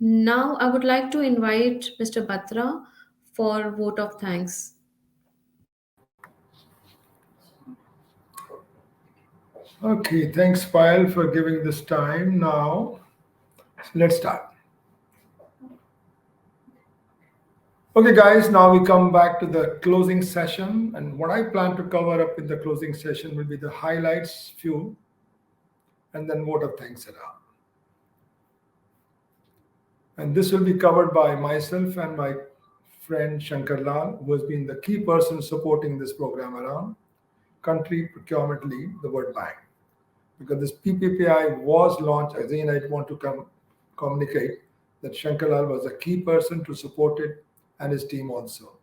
Now I would like to invite Mr. Batra for vote of thanks. Okay, thanks, Payal, for giving this time. Now, let's start. Okay, guys, now we come back to the closing session. And what I plan to cover up in the closing session will be the highlights, few, and then vote of thanks around. And this will be covered by myself and my friend Shankar Lal, who has been the key person supporting this program around, country procurement lead, the World Bank. Because this PPPI was launched, again, I want to communicate that Shankar Lal was a key person to support it and his team also.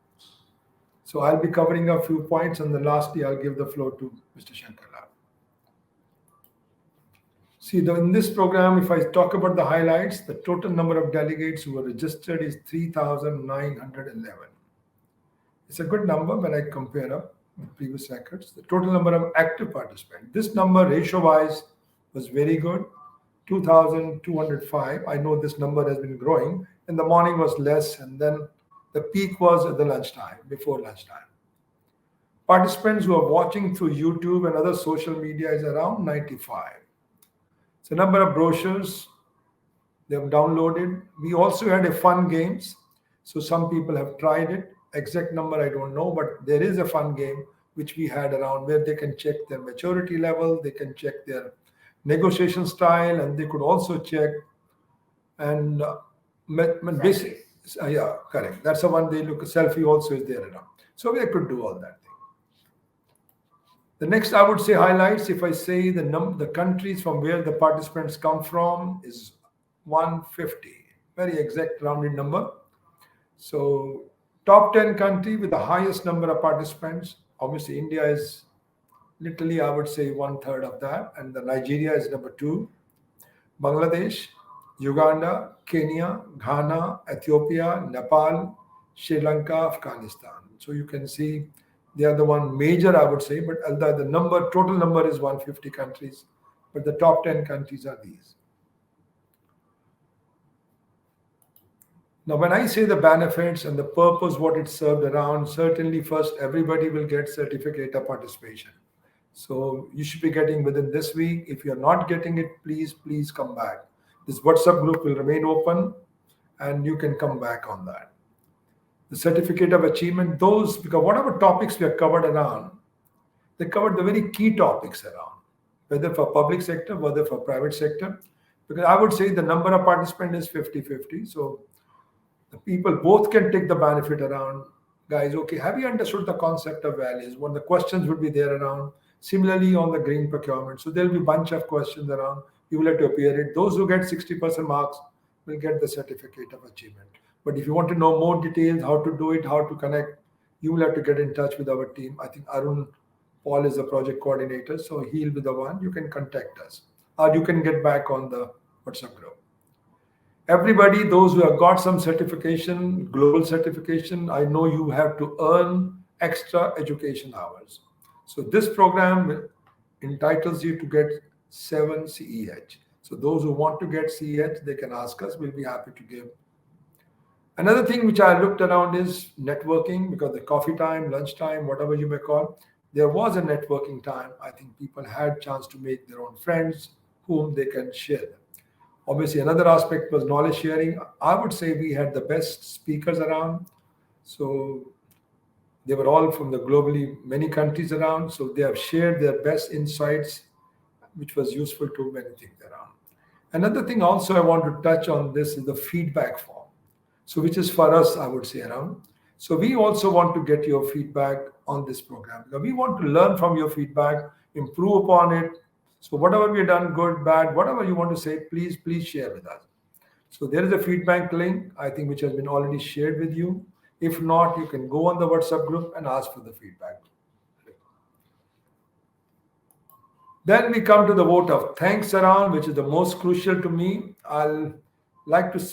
So I'll be covering a few points, and then lastly, I'll give the floor to Mr. Shankar Lal. See, in this program, if I talk about the highlights, the total number of delegates who were registered is 3,911. It's a good number when I compare up with previous records. The total number of active participants, this number ratio-wise was very good, 2,205. I know this number has been growing. In the morning was less, and then the peak was at the lunchtime, before lunchtime. Participants who are watching through YouTube and other social media is around 95. So number of brochures they have downloaded. We also had a fun games. So some people have tried it. Exact number I don't know, but there is a fun game which we had around where they can check their maturity level, they can check their negotiation style, and they could also check and basic. Yeah, correct. That's the one they look. A selfie also is there around. So we could do all that thing. The next, I would say highlights. If I say the countries from where the participants come from is 150, very exact rounded number. So top 10 country with the highest number of participants. Obviously, India is literally, I would say, 1/3 of that, and the Nigeria is number 2. Bangladesh, Uganda, Kenya, Ghana, Ethiopia, Nepal, Sri Lanka, Afghanistan. So you can see they are the one major, I would say, but the number, total number is 150 countries, but the top 10 countries are these. Now, when I say the benefits and the purpose, what it served around, certainly first, everybody will get certificate of participation. So you should be getting within this week. If you're not getting it, please come back. This WhatsApp group will remain open and you can come back on that. The certificate of achievement, those, because whatever topics we have covered around, they covered the very key topics around, whether for public sector, whether for private sector. Because I would say the number of participants is 50-50. So the people both can take the benefit around. Guys, okay, have you understood the concept of values? One of the questions would be there around. Similarly, on the green procurement. So there'll be a bunch of questions around. You will have to appear it. Those who get 60% marks will get the certificate of achievement. But if you want to know more details, how to do it, how to connect, you will have to get in touch with our team. I think Arun Paul is the project coordinator, so he'll be the one. You can contact us. Or you can get back on the WhatsApp group. Everybody, those who have got some certification, global certification, I know you have to earn extra education hours. So this program entitles you to get 7 CEH. So those who want to get CEH, they can ask us. We'll be happy to give. Another thing which I looked around is networking, because the coffee time, lunch time, whatever you may call, there was a networking time. I think people had chance to make their own friends whom they can share. Obviously, another aspect was knowledge sharing. I would say we had the best speakers around. So they were all from the globally many countries around. So they have shared their best insights, which was useful to many things around. Another thing also I want to touch on this is the feedback form. So which is for us, I would say around. So we also want to get your feedback on this program. Because we want to learn from your feedback, improve upon it. So whatever we've done, good, bad, whatever you want to say, please share with us. So there is a feedback link, I think, which has been already shared with you. If not, you can go on the WhatsApp group and ask for the feedback. Then we come to the vote of thanks around, which is the most crucial to me.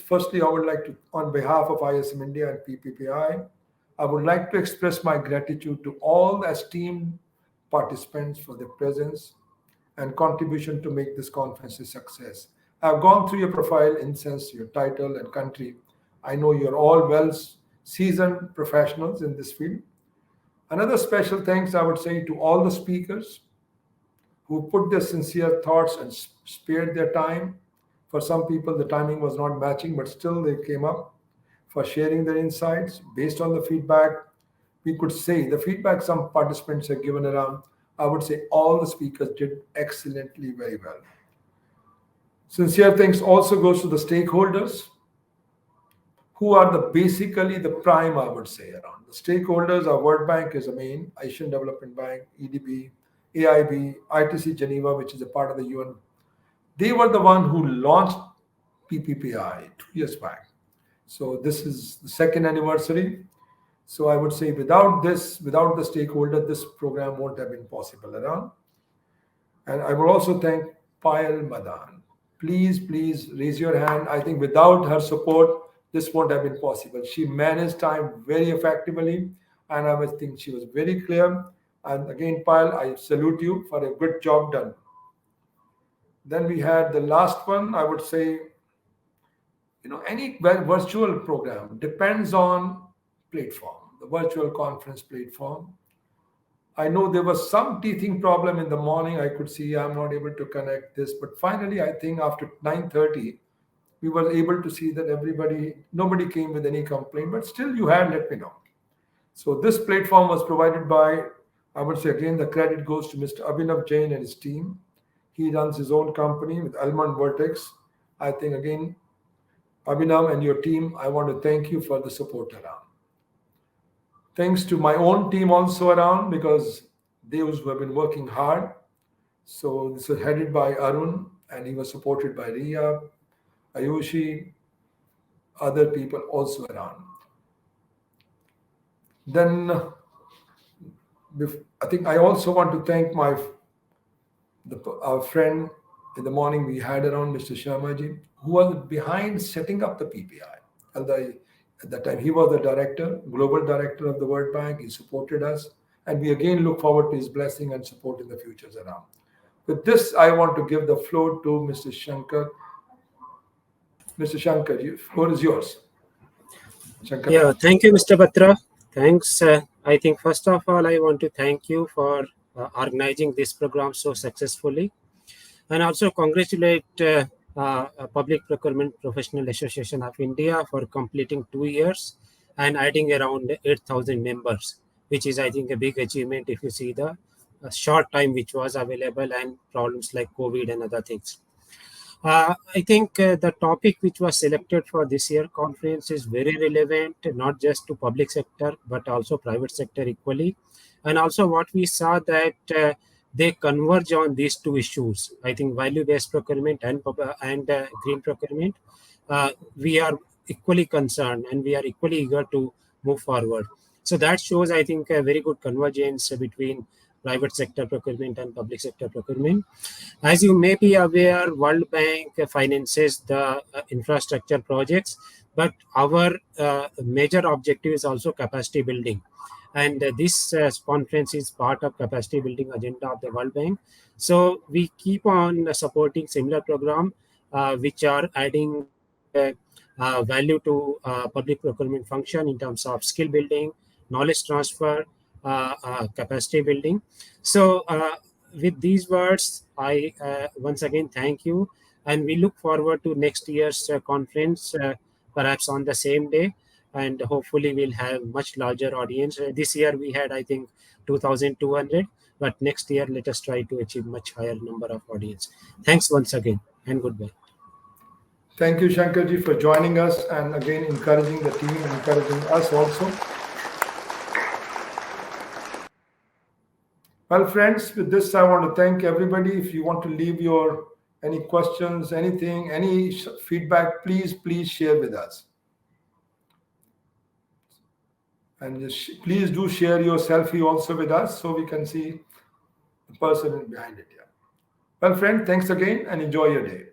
Firstly, I would like to, on behalf of ISM-INDIA and PPPI, I would like to express my gratitude to all esteemed participants for their presence and contribution to make this conference a success. I've gone through your profile, incense, your title, and country. I know you're all well seasoned professionals in this field. Another special thanks I would say to all the speakers who put their sincere thoughts and spared their time. For some people, the timing was not matching, but still they came up for sharing their insights based on the feedback. We could say the feedback some participants have given around, I would say all the speakers did excellently very well. Sincere thanks also goes to the stakeholders who are the basically the prime, I would say, around. The stakeholders are World Bank is a main, Asian Development Bank, EDB, AIB, ITC Geneva, which is a part of the UN. They were the one who launched PPPI 2 years back. So this is the second anniversary. So I would say without this, without the stakeholder, this program won't have been possible around. And I will also thank Payal Madan. Please raise your hand. I think without her support, this won't have been possible. She managed time very effectively, and I was think she was very clear. And again, Payal, I salute you for a good job done. Then we had the last one. I would say, any virtual program depends on platform, the virtual conference platform. I know there was some teething problem in the morning. I could see I'm not able to connect this, but finally, I think after 9:30, we were able to see that nobody came with any complaint, but still you had let me know. So this platform was provided by, I would say again, the credit goes to Mr. Abhinav Jain and his team. He runs his own company with Almond Vertex. I think again, Abhinav and your team, I want to thank you for the support around. Thanks to my own team also around because those who have been working hard. So this was headed by Arun and he was supported by Ria, Ayushi, other people also around. Then I think I also want to thank our friend in the morning we had around Mr. Sharmaji, who was behind setting up the PPI. At that time, he was the director, global director of the World Bank. He supported us, and we again look forward to his blessing and support in the futures around. With this, I want to give the floor to Mr. Shankar. Mr. Shankar, the floor is yours. Shankar. Yeah, thank you, Mr. Batra. Thanks. I think first of all, I want to thank you for organizing this program so successfully, and also congratulate Public Procurement Professional Association of India for completing 2 years and adding around 8,000 members, which is, I think, a big achievement if you see the short time which was available and problems like COVID and other things. I think the topic which was selected for this year conference is very relevant, not just to public sector, but also private sector equally. And also what we saw that they converge on these two issues. I think value-based procurement and green procurement, we are equally concerned and we are equally eager to move forward. So that shows, I think, a very good convergence between private sector procurement and public sector procurement. As you may be aware, World Bank finances the infrastructure projects, but our major objective is also capacity building. And this conference is part of capacity building agenda of the World Bank. So we keep on supporting similar program, which are adding value to public procurement function in terms of skill building, knowledge transfer, capacity building. So with these words, I once again thank you, and we look forward to next year's conference, perhaps on the same day, and hopefully we'll have much larger audience. This year we had, I think, 2,200, but next year let us try to achieve much higher number of audience. Thanks once again, and goodbye. Thank you, Shankarji, for joining us and again encouraging the team and encouraging us also. Well, friends, with this, I want to thank everybody. If you want to leave your any questions, anything, any feedback, please share with us. And just, please do share your selfie also with us so we can see the person behind it. Yeah. Well, friend, thanks again and enjoy your day.